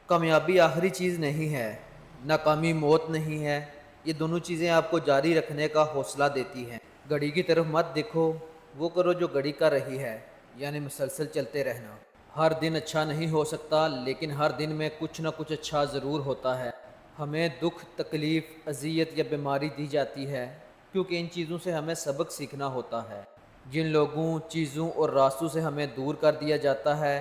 کامیابی آخری چیز نہیں ہے، ناکامی موت نہیں ہے، یہ دونوں چیزیں آپ کو جاری رکھنے کا حوصلہ دیتی ہیں۔ گھڑی کی طرف مت دیکھو، وہ کرو جو گھڑی کر رہی ہے، یعنی مسلسل چلتے رہنا۔ ہر دن اچھا نہیں ہو سکتا، لیکن ہر دن میں کچھ نہ کچھ اچھا ضرور ہوتا ہے۔ ہمیں دکھ، تکلیف، اذیت یا بیماری دی جاتی ہے کیونکہ ان چیزوں سے ہمیں سبق سیکھنا ہوتا ہے۔ جن لوگوں، چیزوں اور راستوں سے ہمیں دور کر دیا جاتا ہے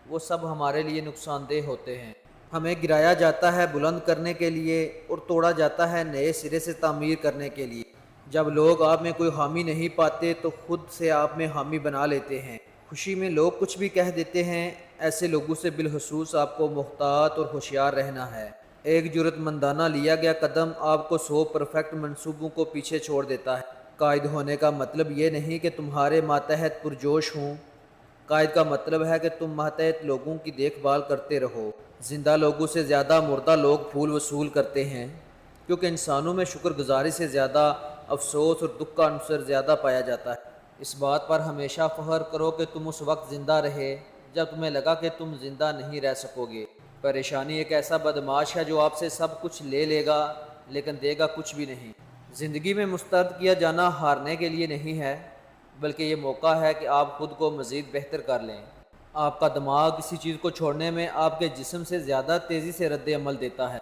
وہ سب ہمارے لیے نقصان دہ ہوتے ہیں۔ ہمیں گرایا جاتا ہے بلند کرنے کے لیے اور توڑا جاتا ہے نئے سرے سے تعمیر کرنے کے لیے۔ جب لوگ آپ میں کوئی حامی نہیں پاتے تو خود سے آپ میں حامی بنا لیتے ہیں۔ خوشی میں لوگ کچھ بھی کہہ دیتے ہیں، ایسے لوگوں سے بالخصوص آپ کو محتاط اور ہوشیار رہنا ہے۔ ایک جرات مندانہ لیا گیا قدم آپ کو 100 پرفیکٹ منصوبوں کو پیچھے چھوڑ دیتا ہے۔ قائد ہونے کا مطلب یہ نہیں کہ تمہارے ماتحت پرجوش ہوں، قائد کا مطلب ہے کہ تم ماتحت لوگوں کی دیکھ بھال کرتے رہو۔ زندہ لوگوں سے زیادہ مردہ لوگ پھول وصول کرتے ہیں، کیونکہ انسانوں میں شکر گزاری سے زیادہ افسوس اور دکھ کا عنصر زیادہ پایا جاتا ہے۔ اس بات پر ہمیشہ فخر کرو کہ تم اس وقت زندہ رہے جب تمہیں لگا کہ تم زندہ نہیں رہ سکو گے۔ پریشانی ایک ایسا بدمعاش ہے جو آپ سے سب کچھ لے لے گا لیکن دے گا کچھ بھی نہیں۔ زندگی میں مسترد کیا جانا ہارنے کے لیے نہیں ہے، بلکہ یہ موقع ہے کہ آپ خود کو مزید بہتر کر لیں۔ آپ کا دماغ کسی چیز کو چھوڑنے میں آپ کے جسم سے زیادہ تیزی سے رد عمل دیتا ہے۔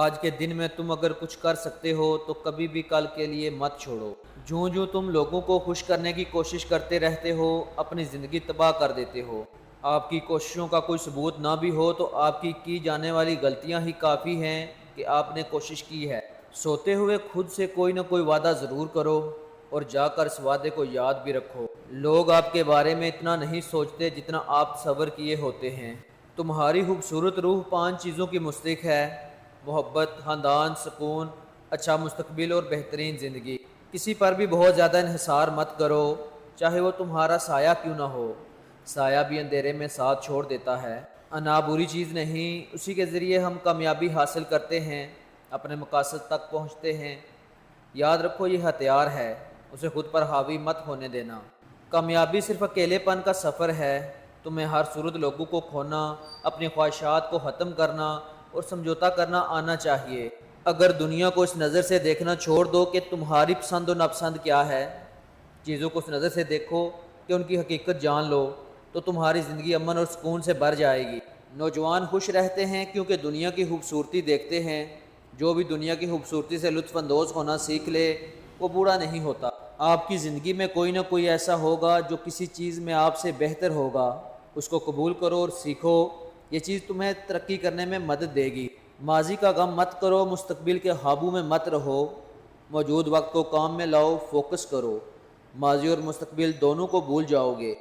آج کے دن میں تم اگر کچھ کر سکتے ہو تو کبھی بھی کل کے لیے مت چھوڑو۔ جوں تم لوگوں کو خوش کرنے کی کوشش کرتے رہتے ہو، اپنی زندگی تباہ کر دیتے ہو۔ آپ کی کوششوں کا کوئی ثبوت نہ بھی ہو تو آپ کی جانے والی غلطیاں ہی کافی ہیں کہ آپ نے کوشش کی ہے۔ سوتے ہوئے خود سے کوئی نہ کوئی وعدہ ضرور کرو اور جا کر اس وعدے کو یاد بھی رکھو۔ لوگ آپ کے بارے میں اتنا نہیں سوچتے جتنا آپ تصور کیے ہوتے ہیں۔ تمہاری خوبصورت روح 5 چیزوں کی مستحق ہے: محبت، خاندان، سکون، اچھا مستقبل اور بہترین زندگی۔ کسی پر بھی بہت زیادہ انحصار مت کرو، چاہے وہ تمہارا سایہ کیوں نہ ہو۔ سایہ بھی اندھیرے میں ساتھ چھوڑ دیتا ہے۔ انا بری چیز نہیں، اسی کے ذریعے ہم کامیابی حاصل کرتے ہیں، اپنے مقاصد تک پہنچتے ہیں۔ یاد رکھو یہ ہتھیار ہے، اسے خود پر حاوی مت ہونے دینا۔ کامیابی صرف اکیلے پن کا سفر ہے۔ تمہیں ہر صورت لوگوں کو کھونا، اپنی خواہشات کو ختم کرنا اور سمجھوتا کرنا آنا چاہیے۔ اگر دنیا کو اس نظر سے دیکھنا چھوڑ دو کہ تمہاری پسند و ناپسند کیا ہے، چیزوں کو اس نظر سے دیکھو کہ ان کی حقیقت جان لو، تو تمہاری زندگی امن اور سکون سے بھر جائے گی۔ نوجوان خوش رہتے ہیں کیونکہ دنیا کی خوبصورتی دیکھتے ہیں۔ جو بھی دنیا کی خوبصورتی سے لطف اندوز ہونا سیکھ لے وہ بوڑھا نہیں ہوتا۔ آپ کی زندگی میں کوئی نہ کوئی ایسا ہوگا جو کسی چیز میں آپ سے بہتر ہوگا، اس کو قبول کرو اور سیکھو۔ یہ چیز تمہیں ترقی کرنے میں مدد دے گی۔ ماضی کا غم مت کرو، مستقبل کے خوابوں میں مت رہو۔ موجود وقت کو کام میں لاؤ، فوکس کرو۔ ماضی اور مستقبل دونوں کو بھول جاؤ گے۔